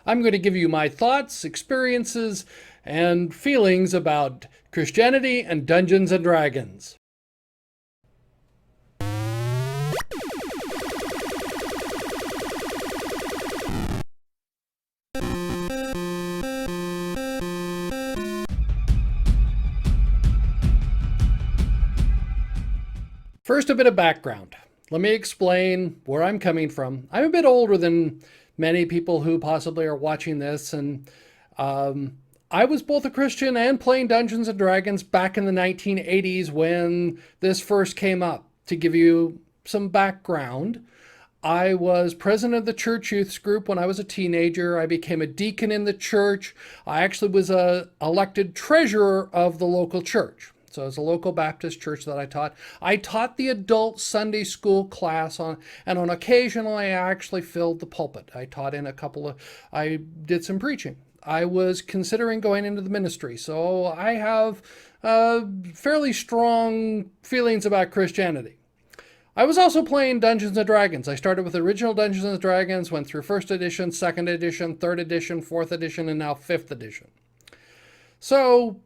I'm going to give you my thoughts, experiences, and feelings about Christianity and Dungeons and Dragons. First, a bit of background. Let me explain where I'm coming from. I'm a bit older than many people who possibly are watching this, and I was both a Christian and playing Dungeons and Dragons back in the 1980s when this first came up. To give you some background, I was president of the church youth group when I was a teenager. I became a deacon in the church. I actually was elected treasurer of the local church. So it was a local Baptist church that I taught. I taught the adult Sunday school class and on occasion I actually filled the pulpit. I taught in I did some preaching. I was considering going into the ministry. So I have fairly strong feelings about Christianity. I was also playing Dungeons and Dragons. I started with the original Dungeons and Dragons, went through first edition, second edition, third edition, fourth edition, and now fifth edition. So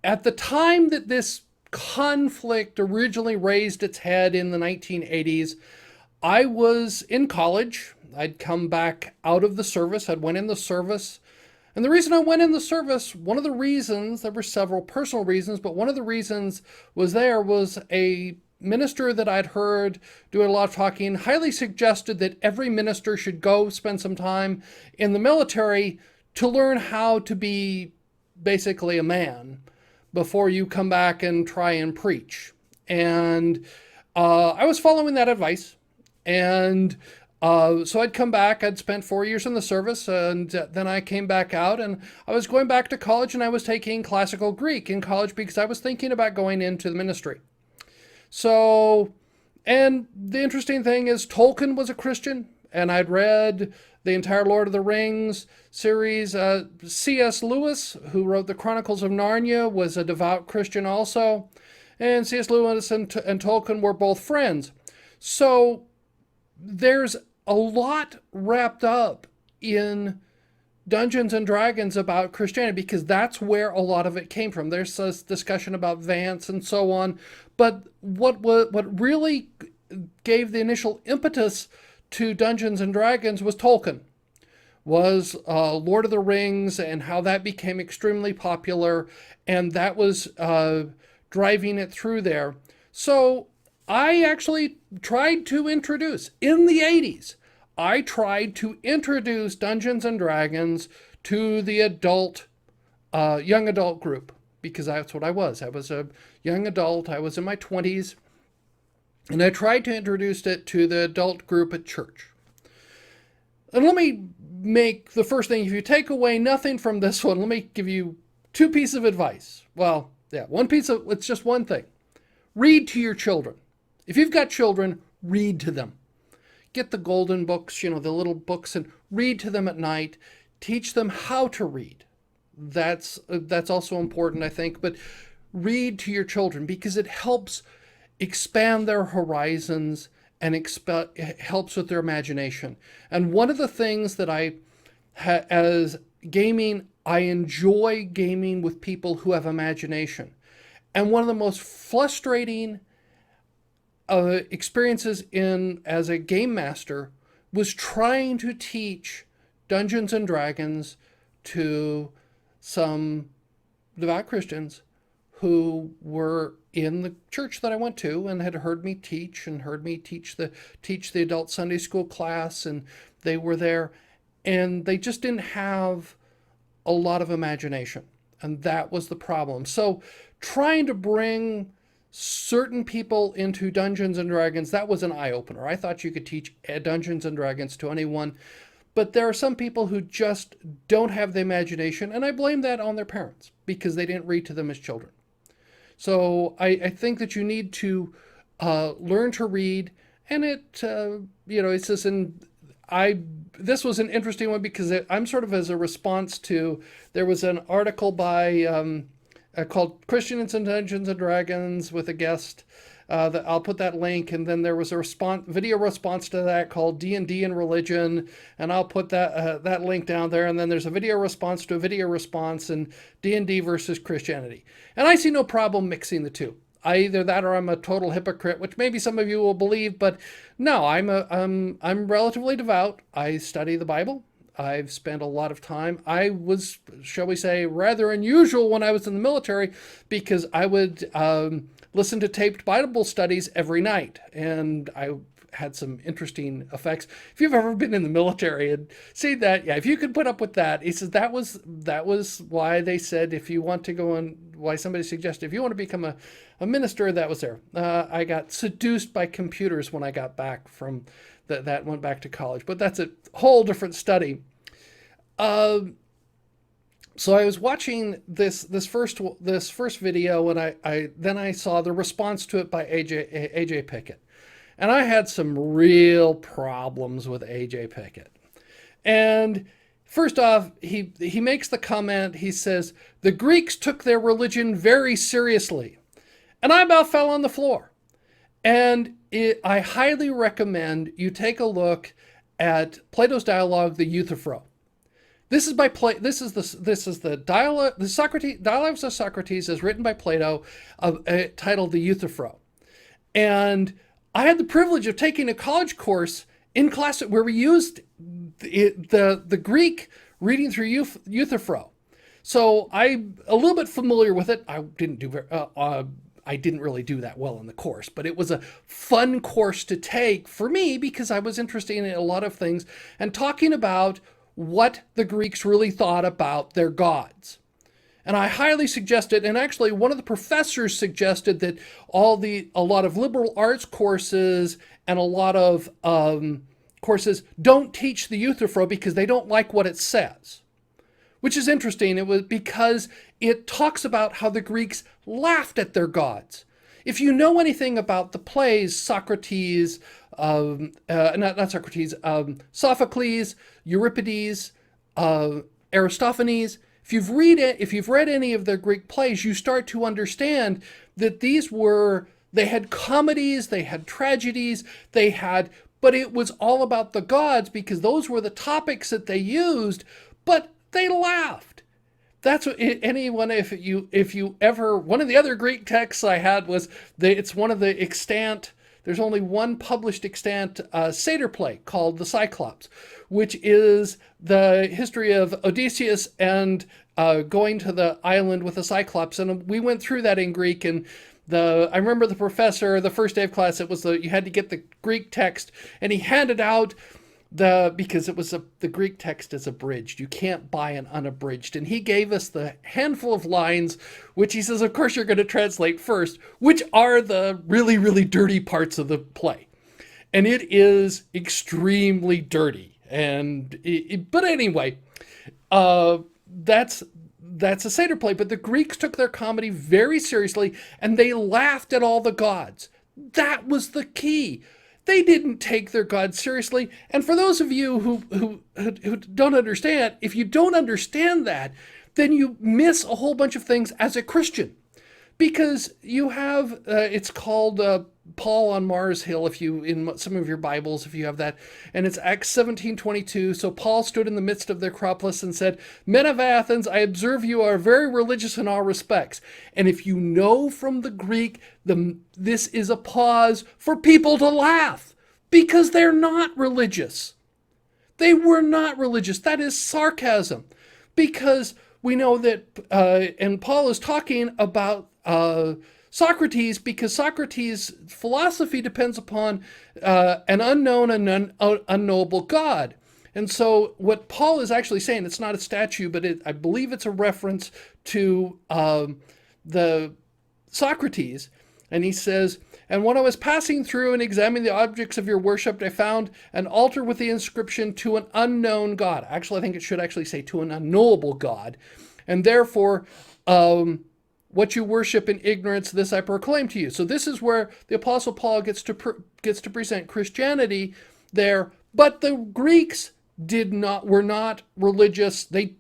at the time that this conflict originally raised its head in the 1980s, I was in college. I'd come back out of the service. I'd went in the service. And the reason I went in the service, one of the reasons, there were several personal reasons, but one of the reasons was a minister that I'd heard doing a lot of talking highly suggested that every minister should go spend some time in the military to learn how to be basically a man before you come back and try and preach. And I was following that advice. And so I'd come back, I'd spent 4 years in the service, and then I came back out, and I was going back to college, and I was taking classical Greek in college because I was thinking about going into the ministry. So, and the interesting thing is Tolkien was a Christian, and I'd read the entire Lord of the Rings series. C.S. Lewis, who wrote the Chronicles of Narnia, was a devout Christian also. And C.S. Lewis and Tolkien were both friends. So there's a lot wrapped up in Dungeons and Dragons about Christianity because that's where a lot of it came from. There's this discussion about Vance and so on. But what really gave the initial impetus to Dungeons and Dragons was Tolkien, was Lord of the Rings and how that became extremely popular, and that was driving it through there. So I actually tried to introduce, in the 80s, I tried to introduce Dungeons and Dragons to the young adult group, because that's what I was. I was a young adult, I was in my 20s, and I tried to introduce it to the adult group at church. And let me make the first thing, if you take away nothing from this one, let me give you two pieces of advice. Well, yeah, it's just one thing. Read to your children. If you've got children, read to them. Get the golden books, the little books, and read to them at night. Teach them how to read. That's also important, I think. But read to your children because it helps expand their horizons and helps with their imagination. And one of the things that as gaming, I enjoy gaming with people who have imagination. And one of the most frustrating experiences as a game master was trying to teach Dungeons and Dragons to some devout Christians who were in the church that I went to and had heard me teach the adult Sunday school class, and they were there, and they just didn't have a lot of imagination, and that was the problem. So trying to bring certain people into Dungeons and Dragons, that was an eye-opener. I thought you could teach Dungeons and Dragons to anyone, but there are some people who just don't have the imagination, and I blame that on their parents because they didn't read to them as children. So I think that you need to learn to read, and it's just this was an interesting one because I'm sort of as a response to, there was an article by called Christians and Dungeons and Dragons with a guest I'll put that link, and then there was a video response to that called D&D and Religion, and I'll put that link down there. And then there's a video response to a video response, and D&D versus Christianity. And I see no problem mixing the two. Either that or I'm a total hypocrite, which maybe some of you will believe, but no, I'm relatively devout. I study the Bible. I've spent a lot of time. I was, shall we say, rather unusual when I was in the military, because I would listen to taped Bible studies every night, and I had some interesting effects. If you've ever been in the military and seen that, yeah, if you could put up with that, he says that was why they said if you want to go on, why somebody suggested if you want to become a minister, that was there. I got seduced by computers when I got back from that went back to college, but that's a whole different study. So I was watching this first video, and I saw the response to it by AJ Pickett, and I had some real problems with AJ Pickett. And first off, he makes the comment. He says the Greeks took their religion very seriously, and I about fell on the floor. And I highly recommend you take a look at Plato's dialogue, the Euthyphro. This is by This is the dialogue. The Dialogues of Socrates is written by Plato, titled the Euthyphro. And I had the privilege of taking a college course in class where we used the Greek reading through Euthyphro. So I'm a little bit familiar with it. I didn't really do that well in the course, but it was a fun course to take for me because I was interested in a lot of things and talking about what the Greeks really thought about their gods. And I highly suggest it. And actually, one of the professors suggested that a lot of liberal arts courses and a lot of courses don't teach the Euthyphro because they don't like what it says, which is interesting. It was because it talks about how the Greeks laughed at their gods. If you know anything about the plays, Socrates, Sophocles, Euripides, Aristophanes, if you've read any of their Greek plays, you start to understand that they had comedies, they had tragedies, but it was all about the gods because those were the topics that they used, but they laughed. That's what anyone, if you ever, one of the other Greek texts I had was, it's one of the extant, there's only one published extant satyr play called The Cyclops, which is the history of Odysseus and going to the island with the Cyclops. And we went through that in Greek, and I remember the professor, the first day of class, you had to get the Greek text, and he handed out because the Greek text is abridged. You can't buy an unabridged. And he gave us the handful of lines, which he says, of course, you're going to translate first, which are the really, really dirty parts of the play. And it is extremely dirty. But anyway, that's a satyr play. But the Greeks took their comedy very seriously, and they laughed at all the gods. That was the key. They didn't take their God seriously. And for those of you who don't understand, if you don't understand that, then you miss a whole bunch of things as a Christian. Because you have, it's called Paul on Mars Hill, in some of your Bibles, if you have that. And it's Acts 17:22. So Paul stood in the midst of the Acropolis and said, "Men of Athens, I observe you are very religious in all respects." And if you know from the Greek, this is a pause for people to laugh because they're not religious. They were not religious. That is sarcasm. Because we know that, and Paul is talking about Socrates, because Socrates' philosophy depends upon an unknown and unknowable God. And so what Paul is actually saying, it's not a statue, but I believe it's a reference to the Socrates. And he says, "And when I was passing through and examining the objects of your worship, I found an altar with the inscription, 'To an unknown God.'" Actually, I think it should actually say, "To an unknowable God. And therefore, what you worship in ignorance, this I proclaim to you." So this is where the Apostle Paul gets to present Christianity there. But the Greeks were not religious. They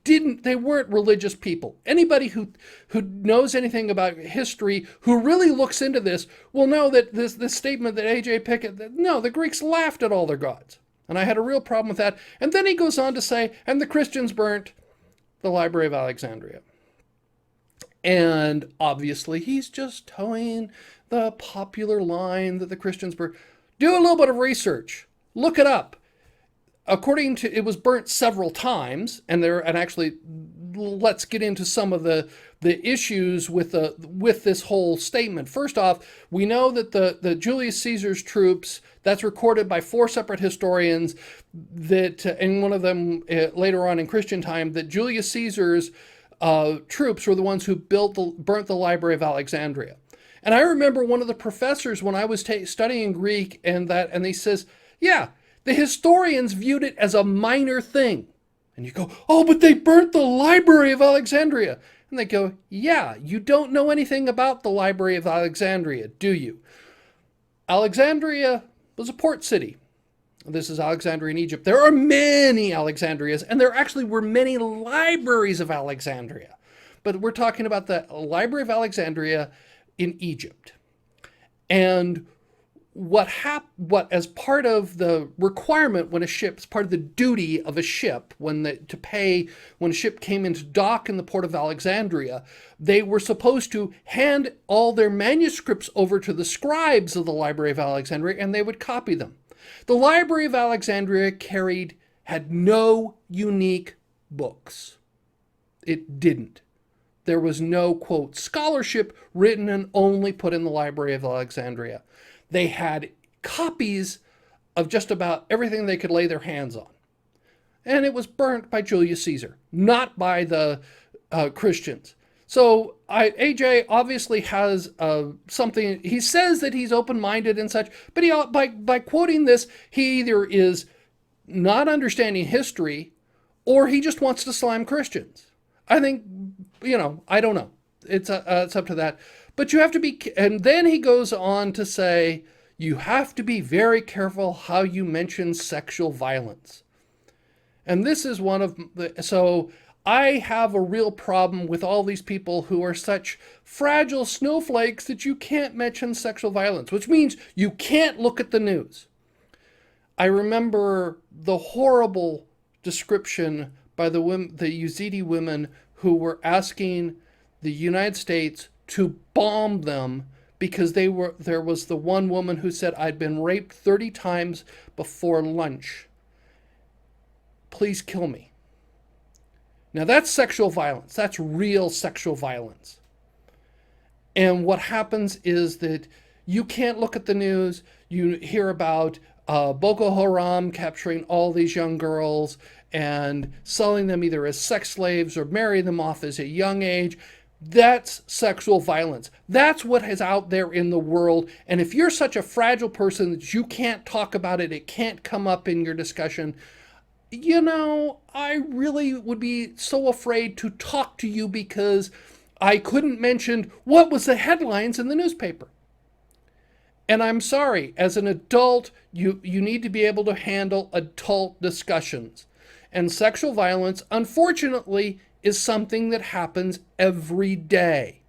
weren't religious people. Anybody who knows anything about history, who really looks into this, will know that this statement that A.J. Pickett, no, the Greeks laughed at all their gods. And I had a real problem with that. And then he goes on to say, and the Christians burnt the Library of Alexandria. And obviously he's just towing the popular line that the Christians burnt. Do a little bit of research. Look it up. According to, it was burnt several times, and actually, let's get into some of the issues with this whole statement. First off, we know that the Julius Caesar's troops, that's recorded by 4 separate historians, that, and one of them later on in Christian time, that Julius Caesar's troops were the ones who burnt the Library of Alexandria. And I remember one of the professors when I was studying Greek, and he says, yeah, the historians viewed it as a minor thing. And you go, oh, but they burnt the Library of Alexandria. And they go, yeah, you don't know anything about the Library of Alexandria, do you? Alexandria was a port city. This is Alexandria in Egypt. There are many Alexandrias, and there actually were many libraries of Alexandria. But we're talking about the Library of Alexandria in Egypt. And what as part of the requirement when a ship's part of the duty of a ship when a ship came into dock in the port of Alexandria, they were supposed to hand all their manuscripts over to the scribes of the Library of Alexandria, and they would copy them. The Library of Alexandria had no unique books. It didn't. There was no, quote, scholarship written and only put in the Library of Alexandria. They had copies of just about everything they could lay their hands on. And it was burnt by Julius Caesar, not by the Christians. So AJ obviously has something, he says that he's open-minded and such, but by quoting this, he either is not understanding history or he just wants to slam Christians. I think, I don't know. It's up to that. But you have to be, and then he goes on to say, you have to be very careful how you mention sexual violence. And this is one of so I have a real problem with all these people who are such fragile snowflakes that you can't mention sexual violence, which means you can't look at the news. I remember the horrible description by the Yazidi women who were asking the United States to bomb them because there was the one woman who said, I'd been raped 30 times before lunch. Please kill me. Now that's sexual violence. That's real sexual violence. And what happens is that you can't look at the news. You hear about Boko Haram capturing all these young girls and selling them either as sex slaves or marrying them off as a young age. That's sexual violence. That's what is out there in the world. And if you're such a fragile person that you can't talk about it, it can't come up in your discussion, I really would be so afraid to talk to you because I couldn't mention what was the headlines in the newspaper. And I'm sorry, as an adult, you need to be able to handle adult discussions. And sexual violence, unfortunately, is something that happens every day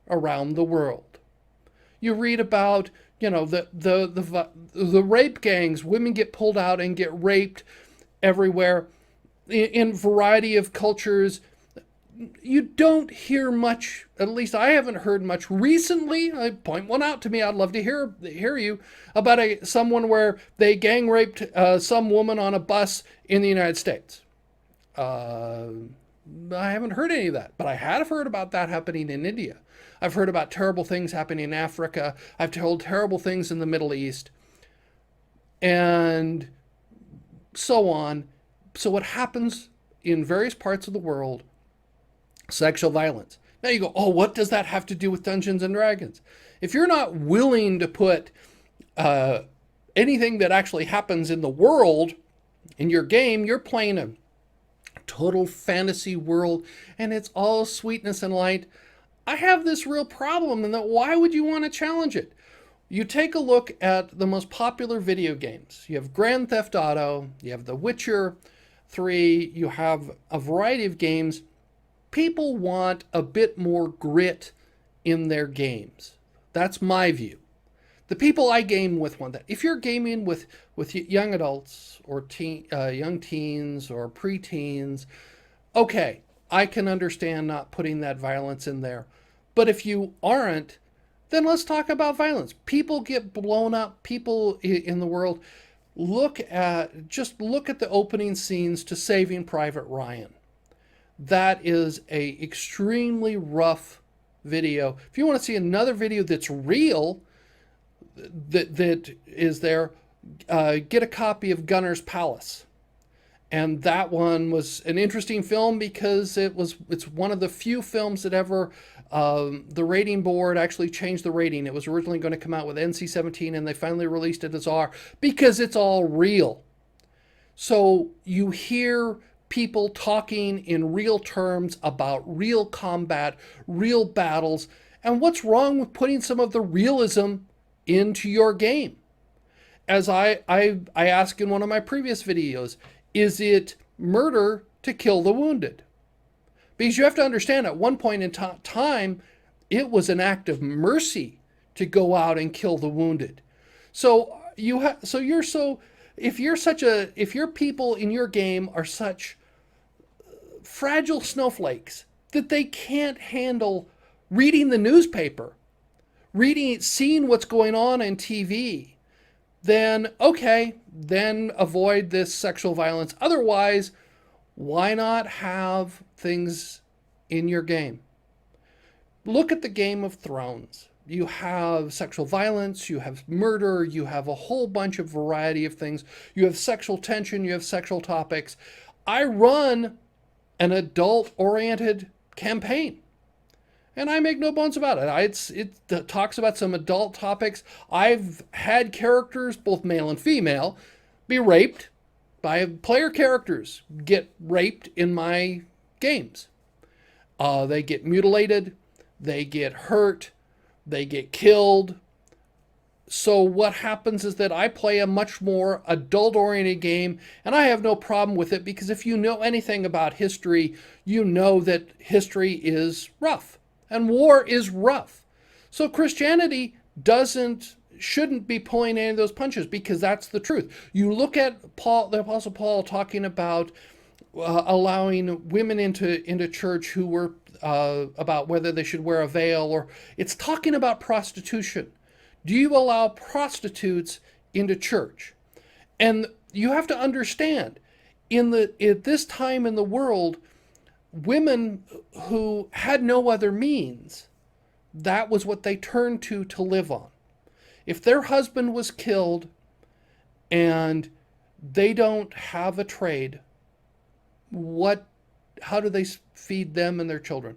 around the world. You read about, the rape gangs. Women get pulled out and get raped everywhere in variety of cultures. You don't hear much, at least I haven't heard much recently. Point one out to me. I'd love to hear you about someone where they gang raped some woman on a bus in the United States. I haven't heard any of that, but I have heard about that happening in India. I've heard about terrible things happening in Africa. I've told terrible things in the Middle East, and so on. So what happens in various parts of the world, sexual violence. Now you go, oh, what does that have to do with Dungeons and Dragons? If you're not willing to put anything that actually happens in the world in your game, you're playing a total fantasy world and it's all sweetness and light. I have this real problem, and that why would you want to challenge it? You take a look at the most popular video games. You have Grand Theft Auto, you have The Witcher, 3, you have a variety of games. People want a bit more grit in their games. That's my view. The people I game with want that. If you're gaming with young adults or young teens or preteens, okay, I can understand not putting that violence in there. But if you aren't, then let's talk about violence. People get blown up. People in the world look at the opening scenes to Saving Private Ryan. That is a extremely rough video. If you want to see another video that's real, that is there, get a copy of Gunner's Palace. And that one was an interesting film because it's one of the few films that ever the rating board actually changed the rating. It was originally going to come out with NC-17 and they finally released it as R because it's all real. So you hear people talking in real terms about real combat, real battles, and what's wrong with putting some of the realism into your game? As I asked in one of my previous videos, is it murder to kill the wounded? Because you have to understand, at one point in time, it was an act of mercy to go out and kill the wounded. So if your people in your game are such fragile snowflakes that they can't handle reading the newspaper, seeing what's going on TV, then okay, then avoid this sexual violence. Otherwise, why not have things in your game? Look at the Game of Thrones. You have sexual violence, you have murder, you have a whole bunch of variety of things. You have sexual tension, you have sexual topics. I run an adult-oriented campaign. And I make no bones about it. It talks about some adult topics. I've had characters, both male and female, be raped by player characters, get raped in my games. They get mutilated, they get hurt, they get killed. So what happens is that I play a much more adult-oriented game, and I have no problem with it because if you know anything about history, you know that history is rough. And war is rough. So Christianity shouldn't be pulling any of those punches because that's the truth. You look at the Apostle Paul talking about allowing women into church who were about whether they should wear a veil, or it's talking about prostitution. Do you allow prostitutes into church? And you have to understand, at this time in the world, women who had no other means, that was what they turned to live on. If their husband was killed and they don't have a trade, how do they feed them and their children?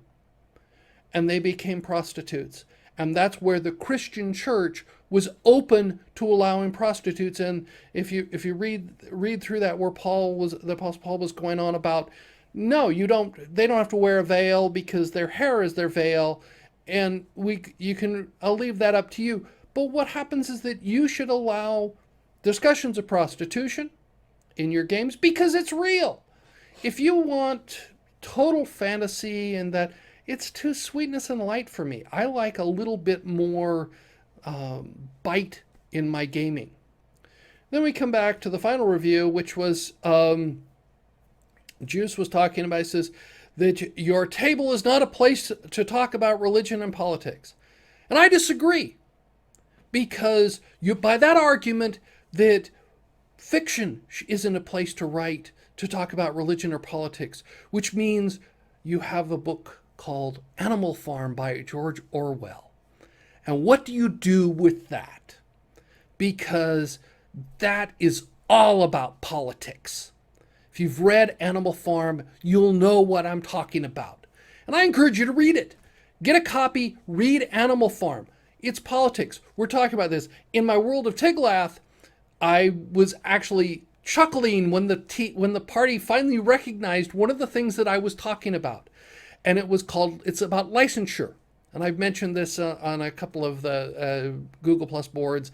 And they became prostitutes. And that's where the Christian church was open to allowing prostitutes. And if you read through that, where the Apostle Paul was going on about, no, they don't have to wear a veil because their hair is their veil, and I'll leave that up to you. But what happens is that you should allow discussions of prostitution in your games because it's real. If you want total fantasy and that, it's too sweetness and light for me. I like a little bit more bite in my gaming. Then we come back to the final review, which was Juice was talking about. He says that your table is not a place to talk about religion and politics. And I disagree, because by that argument that fiction isn't a place to talk about religion or politics, which means you have a book called Animal Farm by George Orwell. And what do you do with that? Because that is all about politics. If you've read Animal Farm, you'll know what I'm talking about. And I encourage you to read it. Get a copy, read Animal Farm. It's politics. We're talking about this. In my world of Tiglath, I was actually chuckling when the party finally recognized one of the things that I was talking about. And it's about licensure. And I've mentioned this on a couple of the Google Plus boards.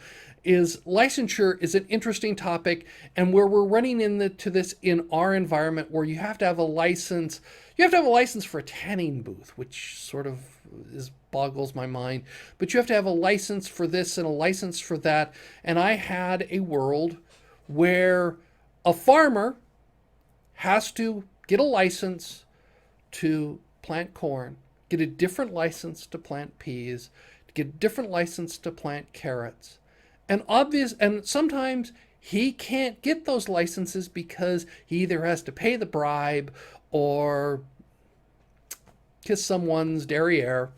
is licensure is an interesting topic, and where we're running into this in our environment, where you have to have a license. You have to have a license for a tanning booth, which sort of boggles my mind. But you have to have a license for this and a license for that. And I had a world where a farmer has to get a license to plant corn, get a different license to plant peas, get a different license to plant carrots. And sometimes he can't get those licenses because he either has to pay the bribe or kiss someone's derriere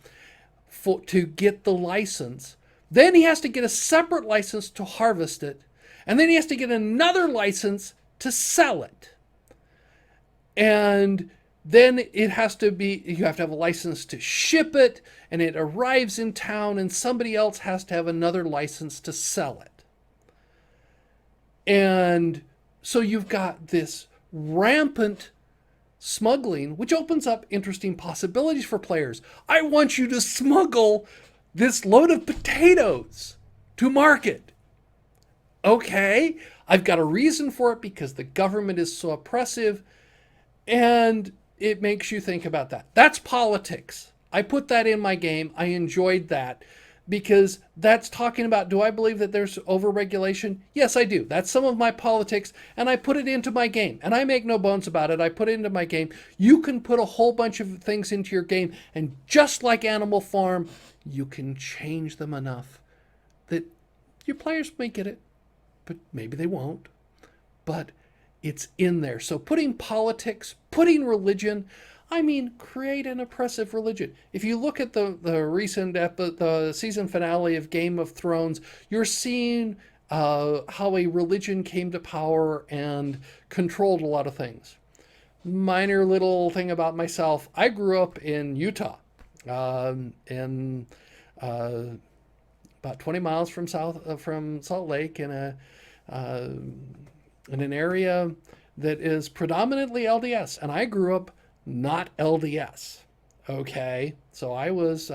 to get the license. Then he has to get a separate license to harvest it. And then he has to get another license to sell it. And then you have to have a license to ship it, and it arrives in town, and somebody else has to have another license to sell it. And so you've got this rampant smuggling, which opens up interesting possibilities for players. I want you to smuggle this load of potatoes to market. Okay, I've got a reason for it because the government is so oppressive, and it makes you think about that. That's politics. I put that in my game. I enjoyed that because that's talking about, do I believe that there's overregulation? Yes, I do. That's some of my politics, and I put it into my game. And I make no bones about it. I put it into my game. You can put a whole bunch of things into your game, and just like Animal Farm, you can change them enough that your players may get it, but maybe they won't. But it's in there. So putting politics, putting religion, create an oppressive religion. If you look at the recent the season finale of Game of Thrones, you're seeing how a religion came to power and controlled a lot of things. Minor little thing about myself: I grew up in Utah, in about 20 miles from Salt Lake, in an area that is predominantly LDS, and I grew up not LDS. Okay, so I was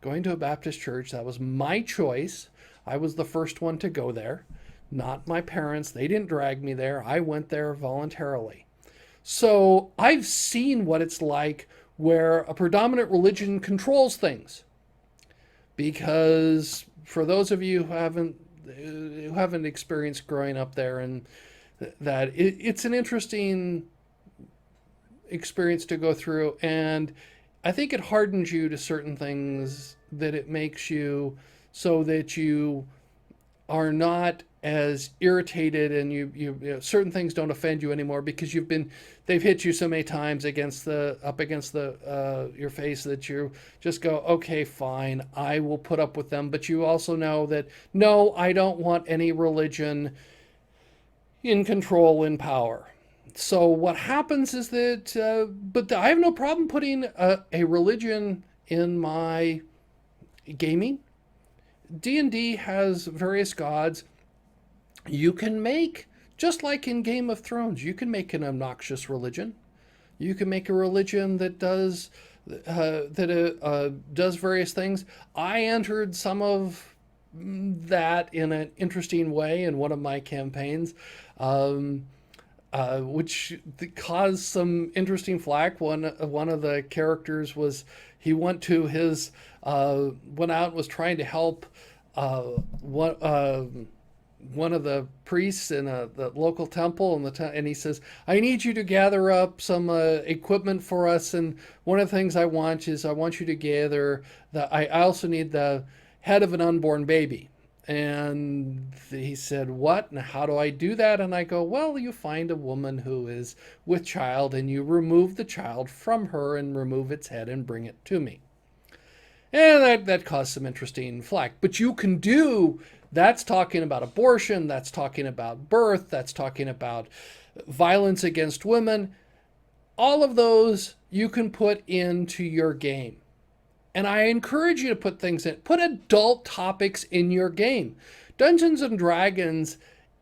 going to a Baptist church. That was my choice. I was the first one to go there, not my parents. They didn't drag me there. I went there voluntarily. So I've seen what it's like where a predominant religion controls things. Because for those of you who haven't experienced growing up there, and that it's an interesting experience to go through, and I think it hardens you to certain things, that it makes you so that you are not as irritated, and you know, certain things don't offend you anymore because they've hit you so many times up against your face that you just go, okay, fine, I will put up with them. But you also know that, no, I don't want any religion in control, in power. So what happens is that, but I have no problem putting a religion in my gaming. D&D has various gods. You can make, just like in Game of Thrones, you can make an obnoxious religion. You can make a religion that does various things. I entered some of that in an interesting way in one of my campaigns, which caused some interesting flack. One of the characters went out and was trying to help one of the priests in the local temple, and he says, I need you to gather up some equipment for us, and one of the things I want you to gather I also need the head of an unborn baby. And he said, what? And how do I do that? And I go, well, you find a woman who is with child, and you remove the child from her and remove its head and bring it to me. And that caused some interesting flack. But you can do, that's talking about abortion, that's talking about birth, that's talking about violence against women. All of those you can put into your game. And I encourage you to put adult topics in your game. Dungeons and Dragons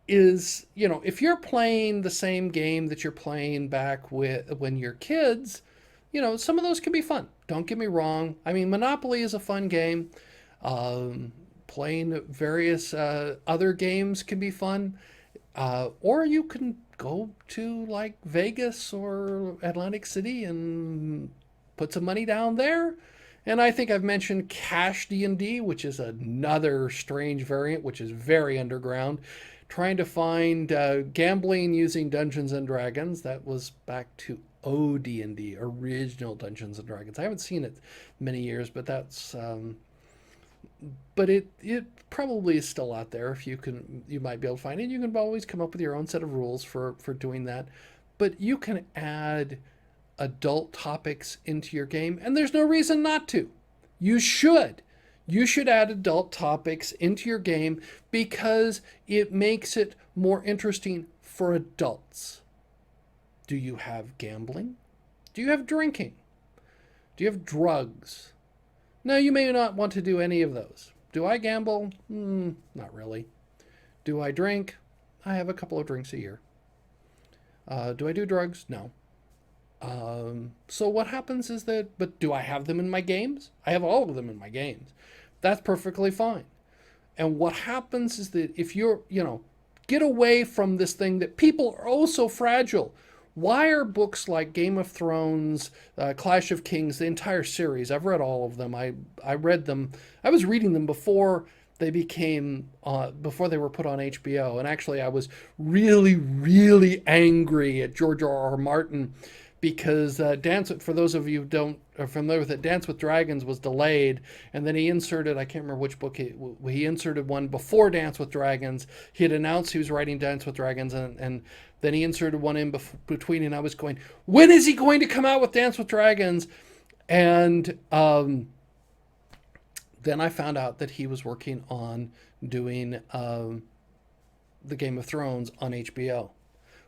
is, if you're playing the same game that you're playing back when you're kids, some of those can be fun. Don't get me wrong. Monopoly is a fun game. Playing various other games can be fun. Or you can go to like Vegas or Atlantic City and put some money down there. And I think I've mentioned Cash D&D, which is another strange variant, which is very underground. Trying to find gambling using Dungeons and Dragons. That was back to OD&D, original Dungeons and Dragons. I haven't seen it many years, but that's but it probably is still out there. If you might be able to find it. You can always come up with your own set of rules for doing that. But you can add adult topics into your game, and there's no reason not to. You should. You should add adult topics into your game because it makes it more interesting for adults. Do you have gambling? Do you have drinking? Do you have drugs? No, you may not want to do any of those. Do I gamble? Not really. Do I drink? I have a couple of drinks a year. Do I do drugs? No. So what happens is that, but do I have them in my games? I have all of them in my games. That's perfectly fine. And what happens is that if you're, get away from this thing that people are oh so fragile. Why are books like Game of Thrones, Clash of Kings, the entire series? I've read all of them. I read them. I was reading them before they became, before they were put on HBO. And actually, I was really, really angry at George R.R. Martin because for those of you who don't are familiar with it, Dance with Dragons was delayed, and then he inserted, I can't remember which book, he inserted one before Dance with Dragons. He had announced he was writing Dance with Dragons, and then he inserted one in between, and I was going, when is he going to come out with Dance with Dragons? And then I found out that he was working on doing the Game of Thrones on HBO,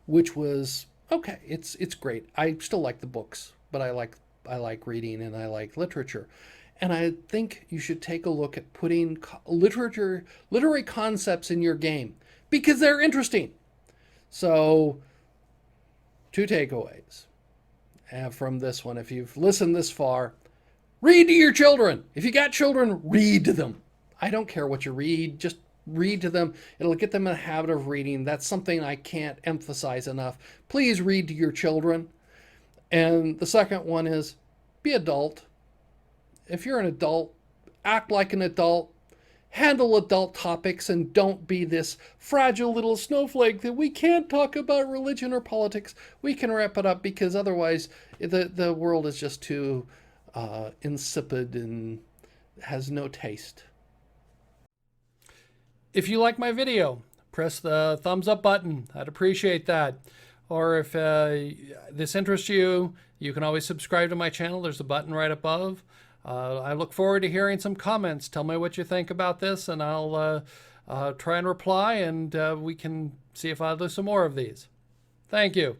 which was okay. It's great. I still like the books, but I like reading and I like literature. And I think you should take a look at putting literary concepts in your game because they're interesting. So, 2 takeaways from this one. If you've listened this far, read to your children. If you got children, read to them. I don't care what you read, just read to them. It'll get them in a habit of reading. That's something I can't emphasize enough. Please read to your children. And the second one is be adult. If you're an adult, act like an adult. Handle adult topics and don't be this fragile little snowflake that we can't talk about religion or politics. We can wrap it up because otherwise the world is just too insipid and has no taste. If you like my video, press the thumbs up button. I'd appreciate that. Or if this interests you, you can always subscribe to my channel. There's a button right above. I look forward to hearing some comments. Tell me what you think about this, and I'll try and reply, and we can see if I'll do some more of these. Thank you.